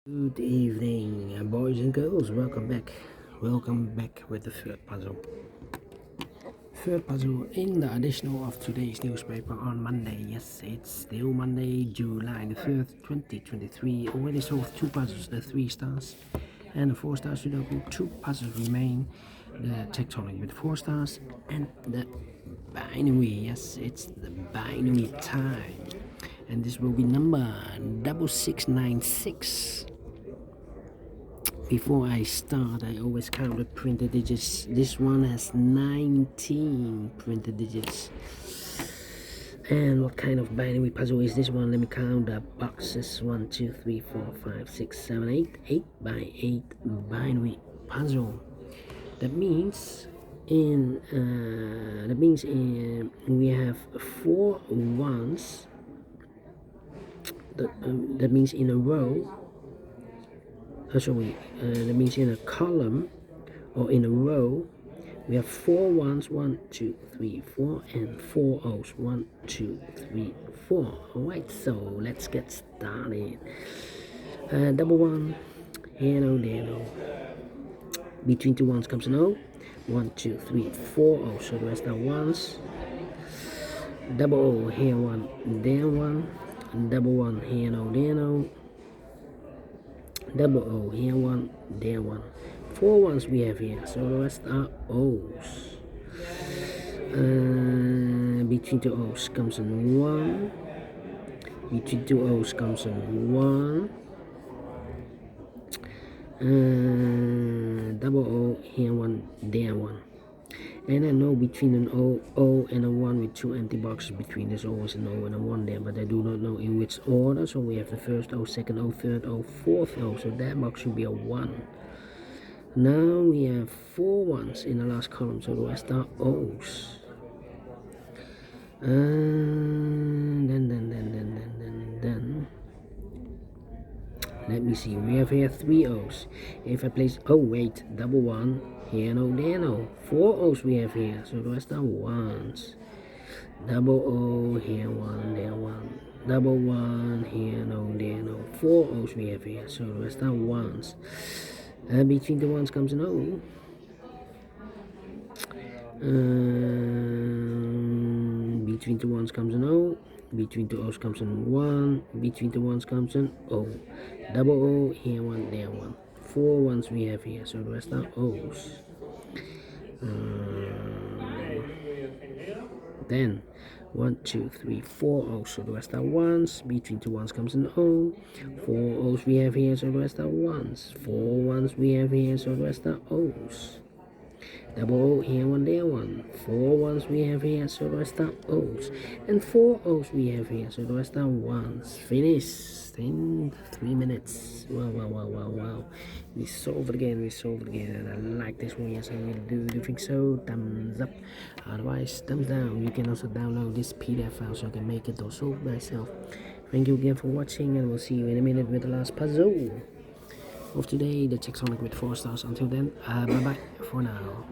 Good evening, boys and girls. Welcome back. Welcome back with the third puzzle. Third puzzle in the additional of today's newspaper on Monday. Yes, it's still Monday, July the 3rd, 2023. Already solved two puzzles, the 3 stars and the 4 star Sudoku. Two puzzles remain, the tectonic with 4 stars and the binary. Yes, it's the binary time. And this will be number 6696. Before I start, I always count the printed digits. This one has 19 printed digits. And what kind of binary puzzle is this one? Let me count the boxes. 1, 2, 3, 4, 5, 6, 7, 8. 8 by 8 binary puzzle. That means we have 4 ones. That means in a row. That means in a column or in a row we have 4 ones, 1, 2, 3, 4, and 4 O's, 1, 2, 3, 4. Alright, so let's get started. Double one, here no, there no. Between two ones comes an O. 1, 2, 3, 4 O's, so the rest are ones. Double O, here one, there one. Double one, here no, there no. Double O, here one, there one. 4 ones we have here, so the rest are O's. Between two O's comes in 1. Between two O's comes in 1. Double O, here one, there one. And I know between an O and a 1 with 2 empty boxes between, there's always an O and a 1 there, but I do not know in which order. So we have the first O, second O, third O, fourth O, so that box should be a 1. Now we have 4 ones in the last column, so the rest are O's. Then let me see, we have here 3 O's. If I place, oh wait, double one, here no, there no. 4 O's we have here, so the rest are ones. Double O, here one, there one. Double one, here no, there no. 4 O's we have here, so the rest are ones. Between the ones comes an O. Between the ones comes an O. Between two O's comes an 1. Between the ones comes an O. Double O, here one, there one. 4 ones we have here, so the rest are O's. Then 1, 2, 3, 4 O's, so the rest are ones. Between two ones comes an O. 4 O's we have here, so the rest are ones. 4 ones we have here, so the rest are O's. Double O, here one, there one. 4 ones we have here, so the rest are O's. And 4 O's we have here, so the rest are ones. Finished in 3 minutes. Wow. We solved it again, and I like this one. Yes, I really do think so. Thumbs up. Otherwise, thumbs down. You can also download this PDF file so I can make it or solve myself. Thank you again for watching, and we'll see you in a minute with the last puzzle of today, the tectonic with 4 stars. Until then, bye bye for now.